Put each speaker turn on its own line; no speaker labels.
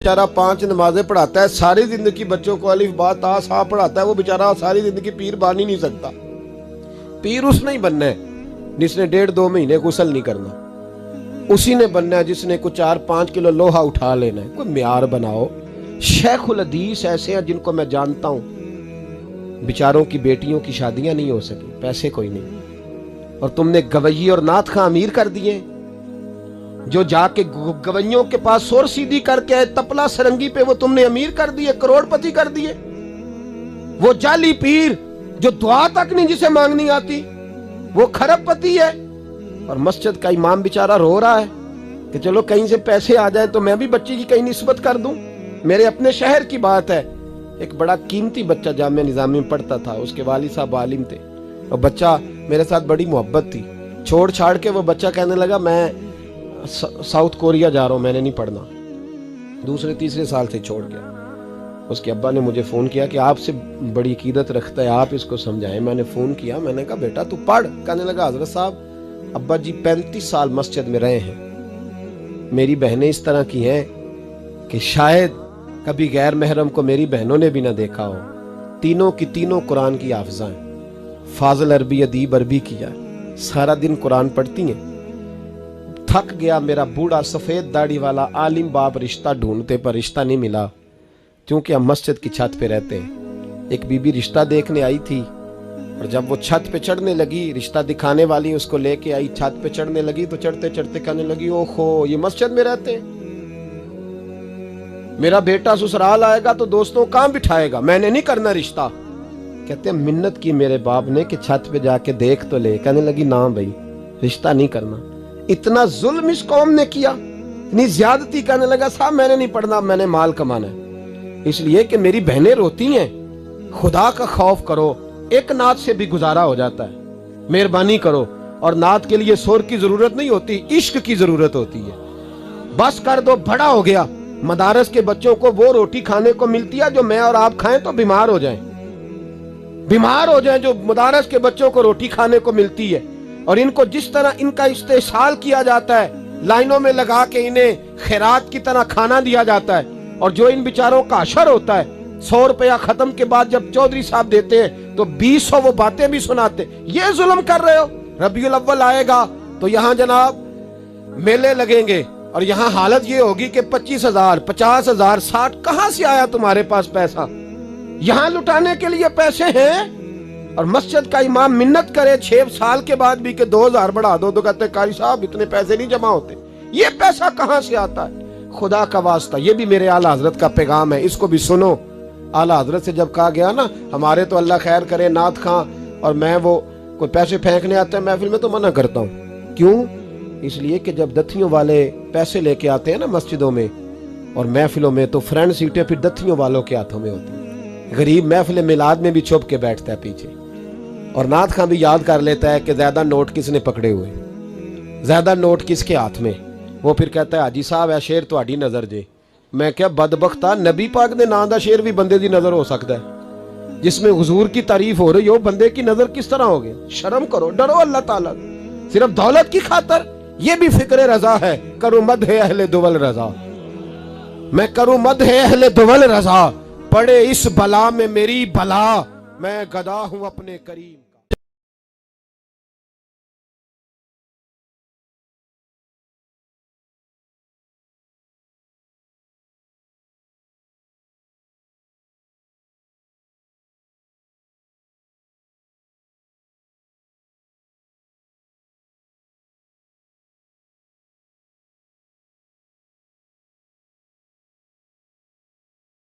बेचारा 5 नमाजें पढ़ाता है, सारी जिंदगी बच्चों को अलिफ बा ता सा पढ़ाता है, वो बेचारा सारी जिंदगी पीर बन ही नहीं सकता। पीर उसने ही बनना है जिसने 1.5-2 महीने गुस्ल नहीं करना, उसी ने बनना है जिसने कुछ 4-5 किलो लोहा उठा लेना है। कोई म्यार बनाओ। शेखुल हदीस ऐसे हैं जिनको मैं जानता हूं, बेचारों की बेटियों की शादियां नहीं हो सकी, पैसे कोई नहीं, और तुमने गवैये और नात खां अमीर कर दिए। जो जाके गवैयों के पास सोर सीधी करके आए, तपला सरंगी पे वो तुमने अमीर कर दिए, करोड़पति कर दिए। वो जाली पीर जो दुआ तक नहीं जिसे मांगनी आती, वो खरबपति है। और मस्जिद का इमाम बेचारा रो रहा है कि चलो कहीं से पैसे आ जाए तो मैं भी बच्चे की कहीं निस्बत कर दूं। मेरे अपने शहर की बात है, एक बड़ा कीमती बच्चा जामिया निजामी में पढ़ता था, उसके वालिद साहब आलिम थे, और बच्चा मेरे साथ बड़ी मोहब्बत थी। छोड़ छाड़ के वो बच्चा कहने लगा मैं साउथ कोरिया जा रहा हूं, मैंने नहीं पढ़ना। 2-3 साल से छोड़ गया। उसके अब्बा ने मुझे फोन किया कि आपसे बड़ी अकीदत रखता है, आप इसको समझाएं। मैंने फोन किया, मैंने कहा बेटा तू पढ़। कहने लगा हजरत साहब अब्बा जी 35 साल मस्जिद में रहे हैं, मेरी बहनें इस तरह की हैं कि शायद कभी गैर महरम को मेरी बहनों ने भी ना देखा हो। तीनों की तीनों कुरान की हाफिज़ा हैं, फाजिल अरबी अदीब अरबी किया, सारा दिन कुरान पढ़ती हैं। थक गया मेरा बूढ़ा सफेद दाढ़ी वाला आलिम बाप रिश्ता ढूंढते पर रिश्ता नहीं मिला, क्योंकि हम मस्जिद की छत पे रहते हैं। एक बीबी रिश्ता देखने आई थी, और जब वो छत पे चढ़ने लगी, रिश्ता दिखाने वाली उसको लेके आई, छत पे चढ़ने लगी तो चढ़ते चढ़ते कहने लगी ओहो ये मस्जिद में रहते हैं, मेरा बेटा ससुराल आएगा तो दोस्तों कहां बिठाएगा, मैंने नहीं करना रिश्ता। कहते हैं मिन्नत की मेरे बाप ने कि छत पे जाके देख तो ले। कहने लगी ना भाई रिश्ता नहीं करना। इतना जुल्म इस कौम ने किया, इतनी ज्यादती। कहने लगा साहब मैंने नहीं पढ़ना, मैंने माल कमाना है, इसलिए कि मेरी बहनें रोती हैं। खुदा का खौफ करो, एक नात से भी गुजारा हो जाता है, मेहरबानी करो। और नात के लिए शोर की जरूरत नहीं होती, इश्क की जरूरत होती है। बस कर दो, बड़ा हो गया। मदारस के बच्चों को वो रोटी खाने को मिलती है जो मैं और आप खाएं तो बीमार हो जाएं, बीमार हो जाएं, जो मदारस के बच्चों को रोटी खाने को मिलती है। और इनको जिस तरह इनका इस्तेसाल किया जाता है, लाइनों में लगा के इन्हें खैरात की तरह खाना दिया जाता है, और जो इन बेचारों का अशर होता है, 100 रुपया खत्म के बाद जब चौधरी साहब देते हैं तो 200 वो बातें भी सुनाते। ये जुल्म कर रहे हो। रबीउल अव्वल आएगा तो यहाँ जनाब मेले लगेंगे, और यहाँ हालत ये होगी कि 25,000, 50,000, 60, कहां से आया तुम्हारे पास पैसा? यहाँ लुटाने के लिए पैसे हैं। और मस्जिद का इमाम मिन्नत करे 6 साल के बाद भी कि 2,000 बढ़ा दो, तो कहते कारी साहब इतने पैसे नहीं जमा होते। ये पैसा कहां से आता है? खुदा का वास्ता, ये भी मेरे आला हजरत का पैगाम है, इसको भी सुनो। आला हजरत से जब कहा गया ना, हमारे तो अल्लाह खैर करे नात खां और मैं वो कोई पैसे फेंकने आते हैं महफिल में तो मना करता हूँ। क्यों? इसलिए कि जब दथियों वाले पैसे लेके आते हैं ना मस्जिदों में और महफिलों में, तो फ्रंट सीटें फिर दथियों वालों के हाथों में होती है। गरीब महफिल मिलाद में भी छुप के बैठता है पीछे, और नात खां भी याद कर लेता है कि ज्यादा नोट किसने पकड़े हुए, ज्यादा नोट किसके हाथ में। वो फिर कहता है हाजी साहब है शेर तुहाडी नजर जे। मैं क्या बदबख्ता, नबी पाक दे नाम दा शेर भी बंदे दी नजर हो सकता है, जिसमें हुजूर की तारीफ हो रही हो, बंदे की नजर किस तरह होगी? शर्म करो, डरो अल्लाह ताला। सिर्फ दौलत की खातर ये भी फिक्र रजा है, करूं मद है अहले दुवल रजा, मैं करूं मद है अहले दुवल रजा, पड़े इस बला में मेरी भला, मैं गदा हूं अपने करीम।